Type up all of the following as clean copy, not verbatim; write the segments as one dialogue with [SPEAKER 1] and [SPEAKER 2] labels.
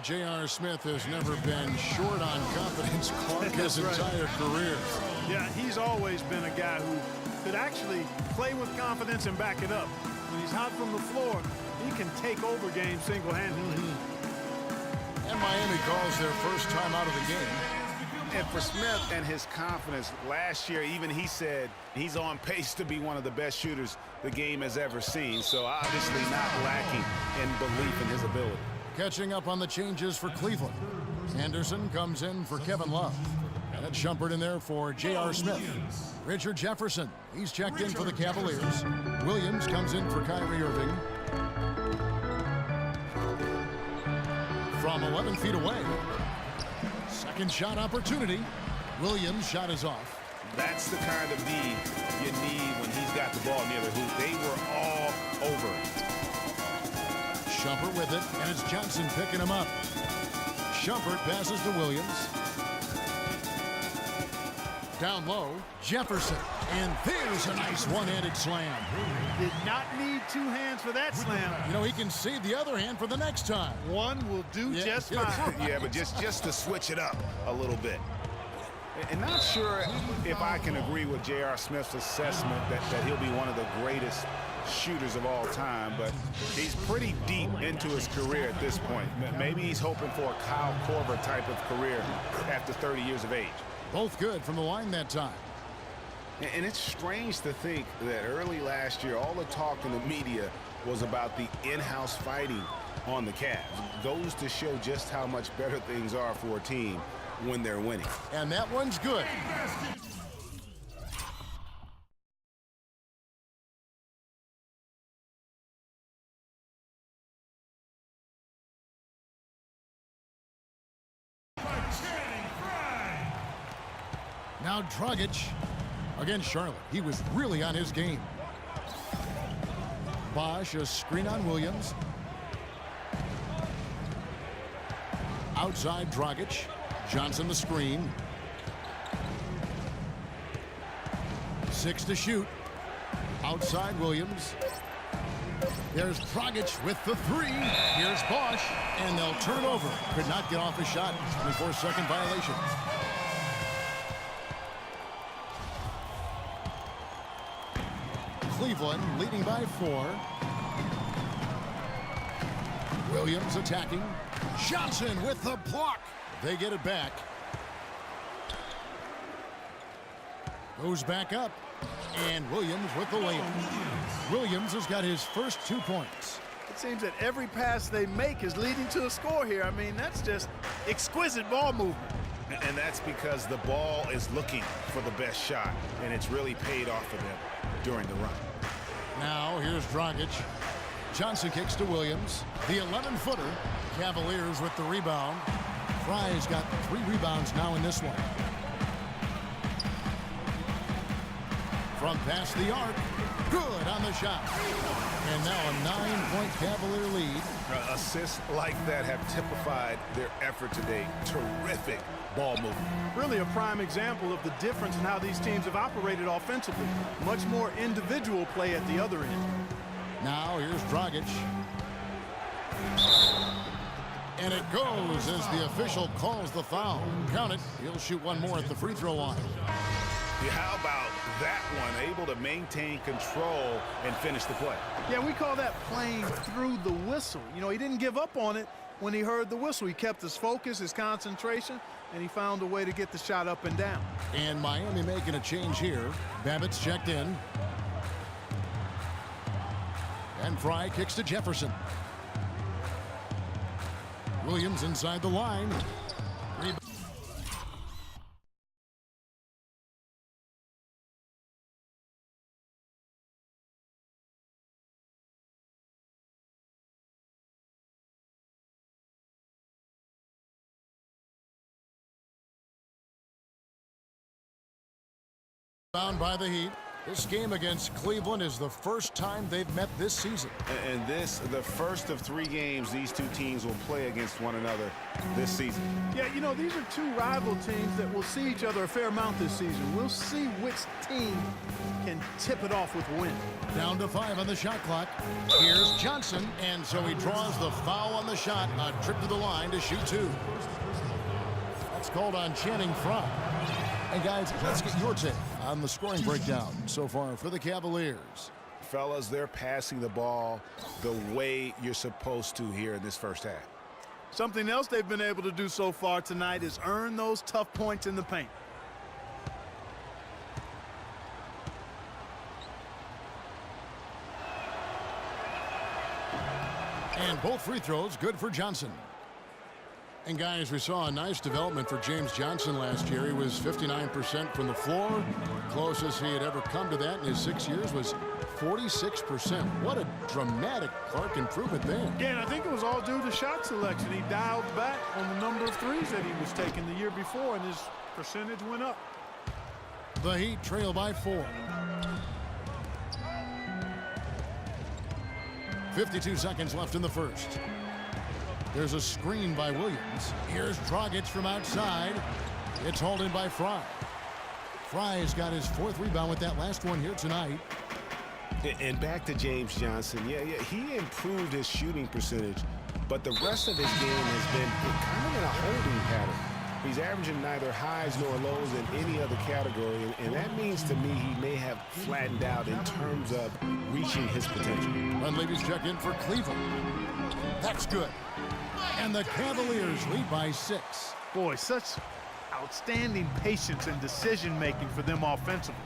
[SPEAKER 1] that J.R. Smith has never been short on confidence, Clark, his entire career.
[SPEAKER 2] Yeah, he's always been a guy who could actually play with confidence and back it up. When he's hot from the floor, he can take over games single-handedly.
[SPEAKER 1] And Miami calls their first time out of the game.
[SPEAKER 3] And for Smith and his confidence, last year even he said he's on pace to be one of the best shooters the game has ever seen. So obviously not lacking in belief in his ability.
[SPEAKER 1] Catching up on the changes for Cleveland. Anderson comes in for Kevin Love. And it's Shumpert in there for J.R. Smith. Richard Jefferson, he's checked in for the Cavaliers. Williams comes in for Kyrie Irving. From 11 feet away. Second shot opportunity. Williams' shot is off.
[SPEAKER 3] That's the kind of need you need when he's got the ball near the hoop. They were all over it.
[SPEAKER 1] Shumpert with it, and it's Johnson picking him up. Shumpert passes to Williams. Down low, Jefferson. And there's a nice one-handed slam.
[SPEAKER 2] Did not need two hands for that slam.
[SPEAKER 1] You know, he can save the other hand for the next time.
[SPEAKER 2] One will do just fine.
[SPEAKER 3] Yeah, but just to switch it up a little bit. And not sure if I can agree with J.R. Smith's assessment that he'll be one of the greatest shooters of all time, but he's pretty deep into his career at this point. Maybe he's hoping for a Kyle Korver type of career after 30 years of age.
[SPEAKER 1] Both good from the line that time.
[SPEAKER 3] And it's strange to think that early last year, all the talk in the media was about the in-house fighting on the Cavs. Goes to show just how much better things are for a team when they're winning.
[SPEAKER 1] And that one's good. Now Dragic against Charlotte. He was really on his game. Bosch, a screen on Williams. Outside Dragic. Johnson the screen. 6 to shoot. Outside Williams. There's Dragic with the 3. Here's Bosch, and they'll turn it over. Could not get off his shot. 24-second violation. Cleveland leading by 4. Williams attacking. Johnson with the block. They get it back. Goes back up. And Williams with the layup. Williams has got his first 2 points.
[SPEAKER 2] It seems that every pass they make is leading to a score here. I mean, that's just exquisite ball movement.
[SPEAKER 3] And that's because the ball is looking for the best shot, and it's really paid off for them during the run.
[SPEAKER 1] Now here's Dragic. Johnson kicks to Williams. The 11-footer. Cavaliers with the rebound. Fry's got 3 rebounds now in this one. From past the arc. Good on the shot. And now a 9-point Cavalier lead.
[SPEAKER 3] Assists like that have typified their effort today. Terrific ball movement.
[SPEAKER 2] Really a prime example of the difference in how these teams have operated offensively. Much more individual play at the other end.
[SPEAKER 1] Now here's Dragic. And it goes as the official calls the foul. Count it. He'll shoot one more at the free throw line.
[SPEAKER 3] Yeah, how about that one? Able to maintain control and finish the play.
[SPEAKER 2] Yeah, we call that playing through the whistle. You know, he didn't give up on it when he heard the whistle. He kept his focus, his concentration, and he found a way to get the shot up and down.
[SPEAKER 1] And Miami making a change here. Babbitt's checked in. And Fry kicks to Jefferson. Williams inside the line. Bound by the Heat. This game against Cleveland is the first time they've met this season.
[SPEAKER 3] And this, the first of 3 games these two teams will play against one another this season.
[SPEAKER 2] Yeah, you know, these are 2 rival teams that will see each other a fair amount this season. We'll see which team can tip it off with a win.
[SPEAKER 1] Down to 5 on the shot clock. Here's Johnson, and so he draws the foul on the shot. A trip to the line to shoot 2. That's called on Channing Frye. And guys, let's get your take on the scoring breakdown so far for the Cavaliers.
[SPEAKER 3] Fellas, they're passing the ball the way you're supposed to here in this first half.
[SPEAKER 2] Something else they've been able to do so far tonight is earn those tough points in the paint.
[SPEAKER 1] And both free throws good for Johnson. And guys, we saw a nice development for James Johnson last year. He was 59% from the floor. Closest he had ever come to that in his 6 years was 46%. What a dramatic Clark improvement there.
[SPEAKER 2] Yeah, and I think it was all due to shot selection. He dialed back on the number of threes that he was taking the year before, and his percentage went up.
[SPEAKER 1] The Heat trail by 4. 52 seconds left in the first. There's a screen by Williams. Here's Dragic from outside. It's hauled in by Frye. Frye's got his 4th rebound with that last one here tonight.
[SPEAKER 3] And back to James Johnson. Yeah, he improved his shooting percentage, but the rest of his game has been kind of in a holding pattern. He's averaging neither highs nor lows in any other category, and that means to me he may have flattened out in terms of reaching his potential.
[SPEAKER 1] Dunleavy's check in for Cleveland. That's good. And the Cavaliers lead by 6.
[SPEAKER 2] Boy, such outstanding patience and decision-making for them offensively.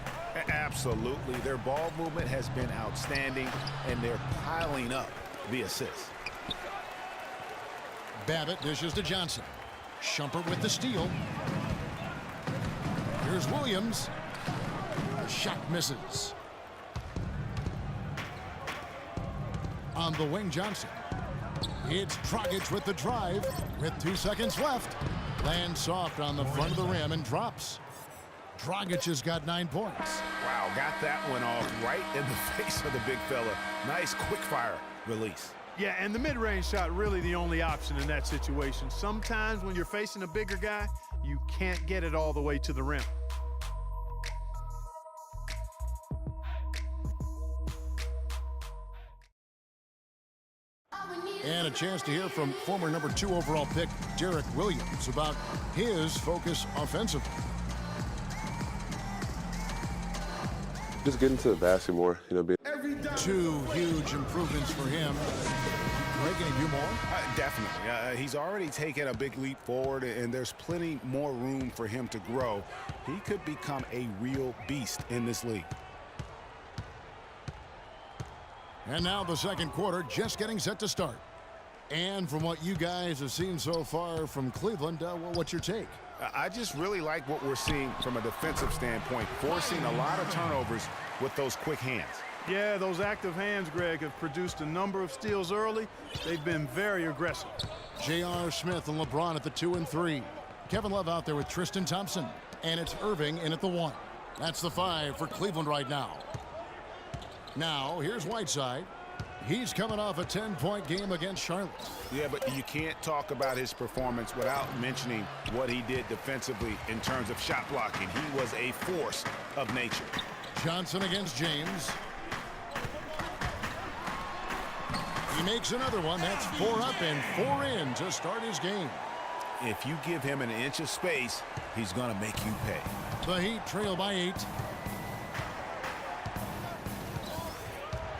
[SPEAKER 3] Absolutely. Their ball movement has been outstanding, and they're piling up the assists.
[SPEAKER 1] Babbitt dishes to Johnson. Shumpert with the steal. Here's Williams. The shot misses. On the wing, Johnson. It's Dragic with the drive. With 2 seconds left. Lands soft on the front of the rim and drops. Dragic has got 9 points.
[SPEAKER 3] Wow, got that one off right in the face of the big fella. Nice quick-fire release.
[SPEAKER 2] Yeah, and the mid-range shot really the only option in that situation. Sometimes when you're facing a bigger guy, you can't get it all the way to the rim.
[SPEAKER 1] And a chance to hear from former number 2 overall pick Derek Williams about his focus offensively.
[SPEAKER 4] Just get into the basket more, you know.
[SPEAKER 1] 2 huge improvements for him. Greg, can he do more?
[SPEAKER 3] Definitely. He's already taken a big leap forward, and there's plenty more room for him to grow. He could become a real beast in this league.
[SPEAKER 1] And now the second quarter just getting set to start. And from what you guys have seen so far from Cleveland, what's your take?
[SPEAKER 3] I just really like what we're seeing from a defensive standpoint, forcing a lot of turnovers with those quick hands.
[SPEAKER 2] Yeah, those active hands, Greg, have produced a number of steals early. They've been very aggressive.
[SPEAKER 1] J.R. Smith and LeBron at the 2 and 3. Kevin Love out there with Tristan Thompson. And it's Irving in at the 1. That's the 5 for Cleveland right now. Now, here's Whiteside. He's coming off a 10-point game against Charlotte.
[SPEAKER 3] Yeah, but you can't talk about his performance without mentioning what he did defensively in terms of shot blocking. He was a force of nature.
[SPEAKER 1] Johnson against James. He makes another one. That's 4 up and 4 in to start his game.
[SPEAKER 3] If you give him an inch of space, he's going to make you pay.
[SPEAKER 1] The Heat trail by 8.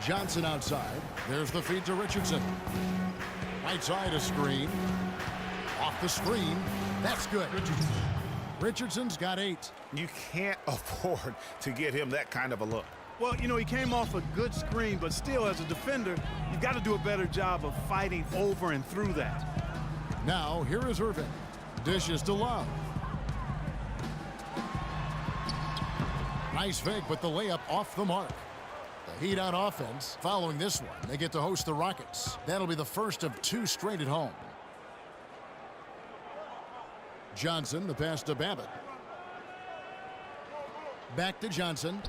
[SPEAKER 1] Johnson outside. There's the feed to Richardson. Right side a screen. Off the screen. That's good. Richardson's got 8.
[SPEAKER 3] You can't afford to give him that kind of a look.
[SPEAKER 2] Well, you know, he came off a good screen, but still, as a defender, you've got to do a better job of fighting over and through that.
[SPEAKER 1] Now, here is Irving. Dishes to Love. Nice fake, but the layup off the mark. The Heat on offense. Following this one, they get to host the Rockets. That'll be the first of 2 straight at home. Johnson, the pass to Babbitt. Back to Johnson.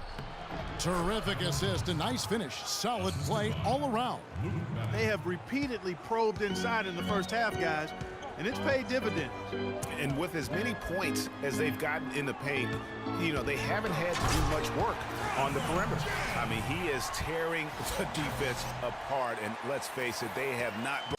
[SPEAKER 1] Terrific assist, a nice finish. Solid play all around.
[SPEAKER 2] They have repeatedly probed inside in the first half, guys, and it's paid dividends.
[SPEAKER 3] And with as many points as they've gotten in the paint, you know, they haven't had to do much work on the perimeter. I mean, he is tearing the defense apart, and let's face it, they have not